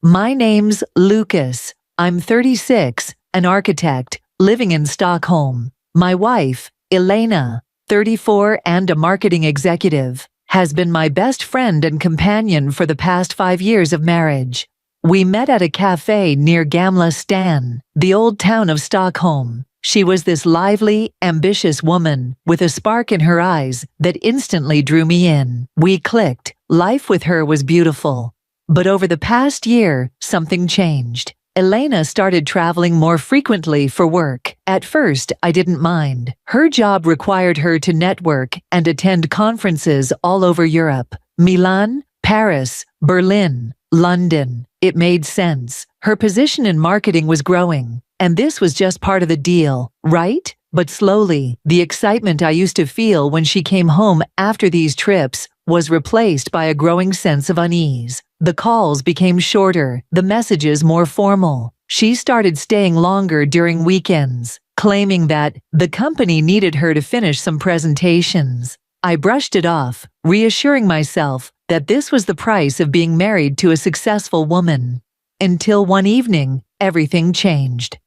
My name's Lucas. I'm 36, an architect, living in Stockholm. My wife, Elena, 34 and a marketing executive, has been my best friend and companion for the past 5 years of marriage. We met at a cafe near Gamla Stan, the old town of Stockholm. She was this lively, ambitious woman with a spark in her eyes that instantly drew me in. We clicked. Life with her was beautiful. But over the past year, something changed. Elena started traveling more frequently for work. At first, I didn't mind. Her job required her to network and attend conferences all over Europe. Milan, Paris, Berlin, London. It made sense. Her position in marketing was growing. And this was just part of the deal, right? But slowly, the excitement I used to feel when she came home after these trips was replaced by a growing sense of unease. The calls became shorter, the messages more formal. She started staying longer during weekends, claiming that the company needed her to finish some presentations. I brushed it off, reassuring myself that this was the price of being married to a successful woman. Until one evening, everything changed.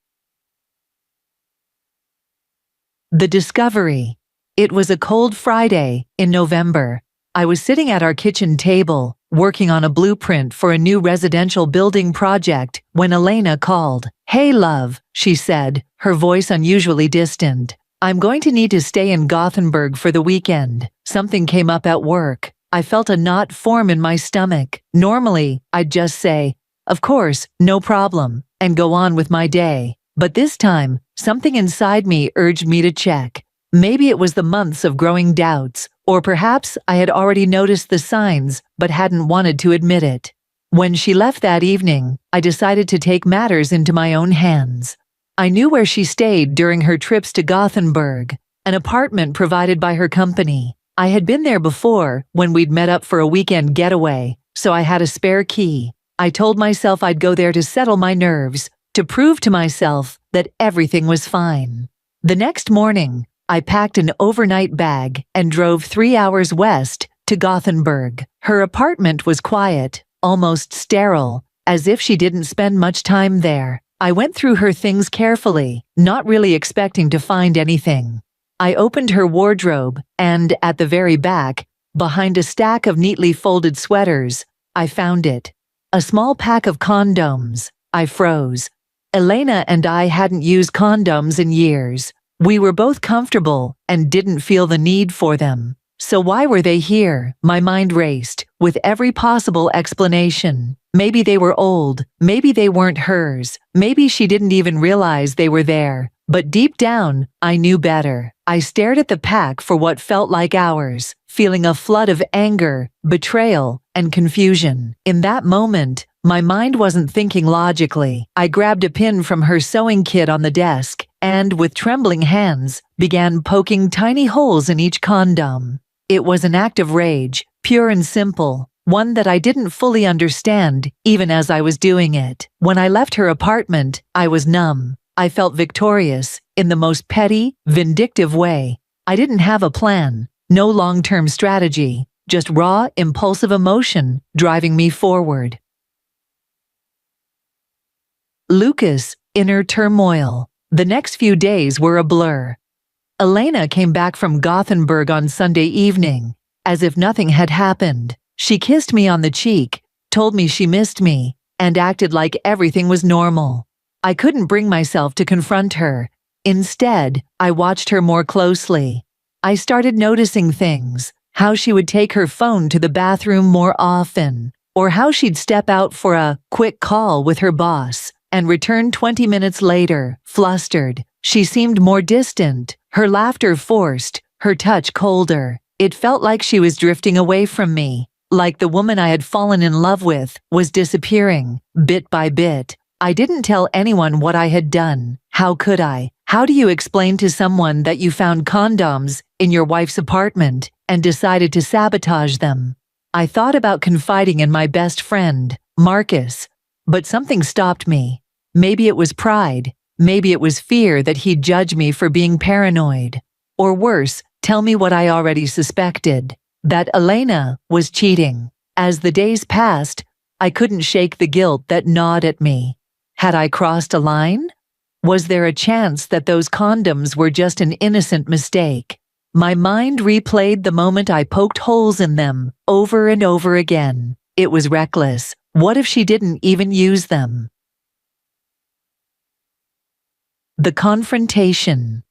The discovery. It was a cold Friday in November. I was sitting at our kitchen table, working on a blueprint for a new residential building project, when Elena called. "Hey love," she said, her voice unusually distant. "I'm going to need to stay in Gothenburg for the weekend. Something came up at work." I felt a knot form in my stomach. Normally, I'd just say, "Of course, no problem," and go on with my day. But this time, something inside me urged me to check. Maybe it was the months of growing doubts, or perhaps I had already noticed the signs but hadn't wanted to admit it. When she left that evening, I decided to take matters into my own hands. I knew where she stayed during her trips to Gothenburg, an apartment provided by her company. I had been there before when we'd met up for a weekend getaway, so I had a spare key. I told myself I'd go there to settle my nerves, to prove to myself that everything was fine. The next morning, I packed an overnight bag and drove 3 hours west to Gothenburg. Her apartment was quiet, almost sterile, as if she didn't spend much time there. I went through her things carefully, not really expecting to find anything. I opened her wardrobe, and at the very back, behind a stack of neatly folded sweaters, I found it. A small pack of condoms. I froze. Elena and I hadn't used condoms in years. We were both comfortable and didn't feel the need for them. So why were they here? My mind raced, with every possible explanation. Maybe they were old, maybe they weren't hers, maybe she didn't even realize they were there. But deep down, I knew better. I stared at the pack for what felt like hours, feeling a flood of anger, betrayal, and confusion. In that moment, my mind wasn't thinking logically. I grabbed a pin from her sewing kit on the desk and, with trembling hands, began poking tiny holes in each condom. It was an act of rage, pure and simple, one that I didn't fully understand even as I was doing it. When I left her apartment, I was numb. I felt victorious, in the most petty, vindictive way. I didn't have a plan, no long-term strategy, just raw, impulsive emotion driving me forward. Lucas, inner turmoil. The next few days were a blur. Elena came back from Gothenburg on Sunday evening, as if nothing had happened. She kissed me on the cheek, told me she missed me, and acted like everything was normal. I couldn't bring myself to confront her. Instead, I watched her more closely. I started noticing things, how she would take her phone to the bathroom more often, or how she'd step out for a quick call with her boss and return 20 minutes later, flustered. She seemed more distant, her laughter forced, her touch colder. It felt like she was drifting away from me, like the woman I had fallen in love with was disappearing, bit by bit. I didn't tell anyone what I had done. How could I? How do you explain to someone that you found condoms in your wife's apartment and decided to sabotage them? I thought about confiding in my best friend, Marcus, but something stopped me. Maybe it was pride. Maybe it was fear that he'd judge me for being paranoid. Or worse, tell me what I already suspected, that Elena was cheating. As the days passed, I couldn't shake the guilt that gnawed at me. Had I crossed a line? Was there a chance that those condoms were just an innocent mistake? My mind replayed the moment I poked holes in them, over and over again. It was reckless. What if she didn't even use them? The confrontation.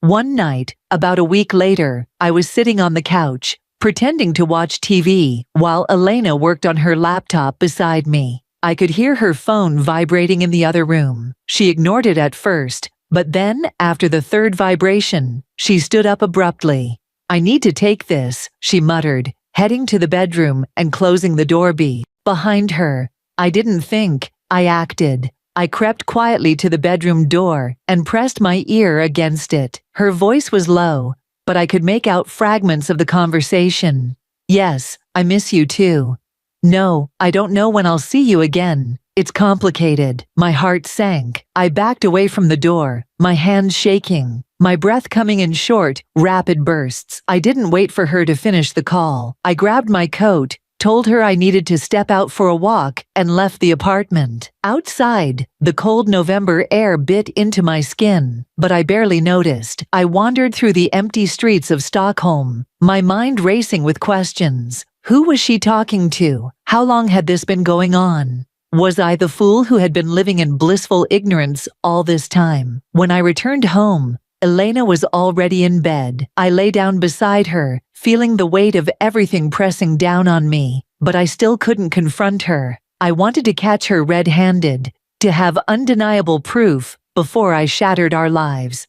One night, about a week later, I was sitting on the couch, pretending to watch TV, while Elena worked on her laptop beside me. I could hear her phone vibrating in the other room. She ignored it at first, but then, after the third vibration, she stood up abruptly. "I need to take this," she muttered, heading to the bedroom and closing the door behind her. I didn't think, I acted. I crept quietly to the bedroom door and pressed my ear against it. Her voice was low, but I could make out fragments of the conversation. "Yes, I miss you too. No, I don't know when I'll see you again. It's complicated." My heart sank. I backed away from the door, my hands shaking, my breath coming in short, rapid bursts. I didn't wait for her to finish the call. I grabbed my coat, told her I needed to step out for a walk, and left the apartment. Outside, the cold November air bit into my skin, but I barely noticed. I wandered through the empty streets of Stockholm, my mind racing with questions. Who was she talking to? How long had this been going on? Was I the fool who had been living in blissful ignorance all this time? When I returned home, Elena was already in bed. I lay down beside her, feeling the weight of everything pressing down on me, but I still couldn't confront her. I wanted to catch her red-handed, to have undeniable proof before I shattered our lives.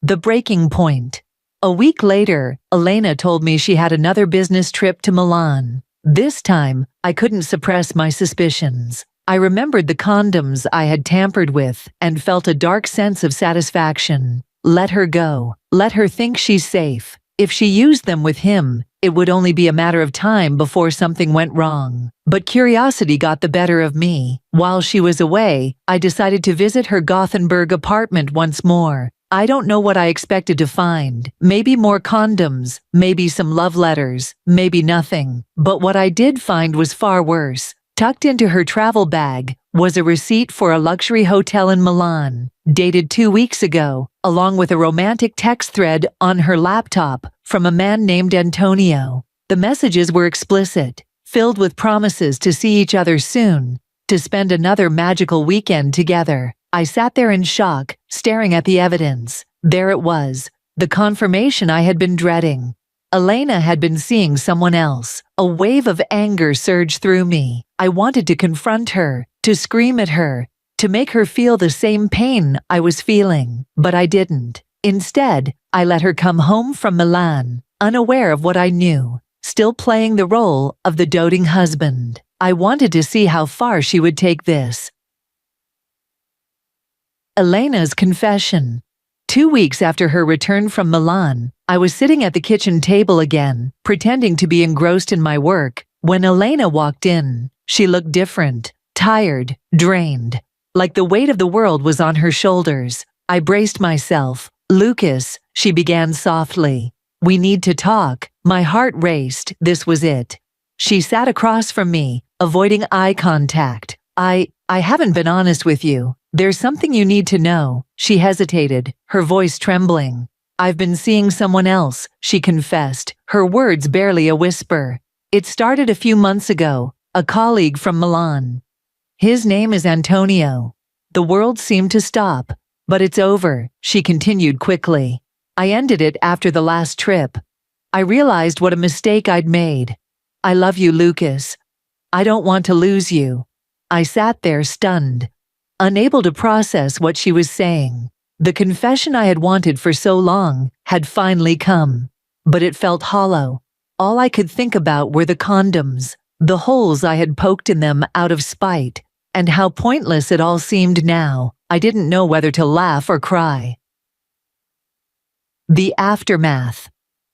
The breaking point. A week later, Elena told me she had another business trip to Milan. This time, I couldn't suppress my suspicions. I remembered the condoms I had tampered with and felt a dark sense of satisfaction. Let her go. Let her think she's safe. If she used them with him, it would only be a matter of time before something went wrong. But curiosity got the better of me. While she was away, I decided to visit her Gothenburg apartment once more. I don't know what I expected to find. Maybe more condoms, maybe some love letters, maybe nothing. But what I did find was far worse. Tucked into her travel bag was a receipt for a luxury hotel in Milan, dated 2 weeks ago, along with a romantic text thread on her laptop from a man named Antonio. The messages were explicit, filled with promises to see each other soon, to spend another magical weekend together. I sat there in shock, staring at the evidence. There it was, the confirmation I had been dreading. Elena had been seeing someone else. A wave of anger surged through me. I wanted to confront her, to scream at her, to make her feel the same pain I was feeling, but I didn't. Instead, I let her come home from Milan, unaware of what I knew, still playing the role of the doting husband. I wanted to see how far she would take this. Elena's confession. 2 weeks after her return from Milan, I was sitting at the kitchen table again, pretending to be engrossed in my work, when Elena walked in. She looked different, tired, drained, like the weight of the world was on her shoulders. I braced myself. "Lucas," she began softly, "we need to talk." My heart raced. This was it. She sat across from me, avoiding eye contact. I haven't been honest with you. There's something you need to know." She hesitated, her voice trembling. "I've been seeing someone else," she confessed, her words barely a whisper. "It started a few months ago, a colleague from Milan. His name is Antonio." The world seemed to stop. "But it's over," she continued quickly. "I ended it after the last trip. I realized what a mistake I'd made. I love you, Lucas. I don't want to lose you." I sat there stunned, unable to process what she was saying. The confession I had wanted for so long had finally come, but it felt hollow. All I could think about were the condoms, the holes I had poked in them out of spite, and how pointless it all seemed now. I didn't know whether to laugh or cry. The aftermath.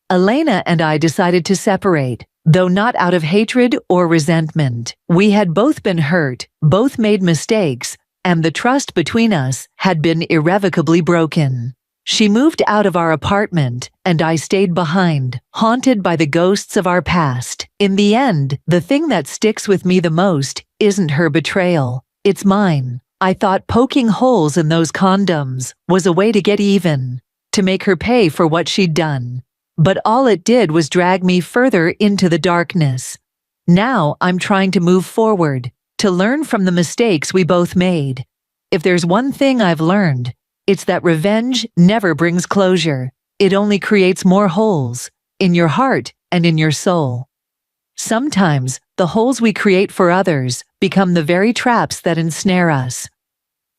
Elena and I decided to separate, though not out of hatred or resentment. We had both been hurt, both made mistakes, and the trust between us had been irrevocably broken. She moved out of our apartment, and I stayed behind, haunted by the ghosts of our past. In the end, the thing that sticks with me the most isn't her betrayal, it's mine. I thought poking holes in those condoms was a way to get even, to make her pay for what she'd done. But all it did was drag me further into the darkness. Now I'm trying to move forward, to learn from the mistakes we both made. If there's one thing I've learned, it's that revenge never brings closure. It only creates more holes, in your heart and in your soul. Sometimes, the holes we create for others become the very traps that ensnare us.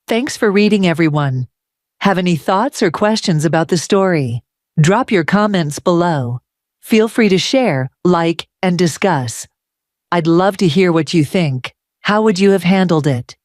Thanks for reading, everyone. Have any thoughts or questions about the story? Drop your comments below. Feel free to share, like, and discuss. I'd love to hear what you think. How would you have handled it?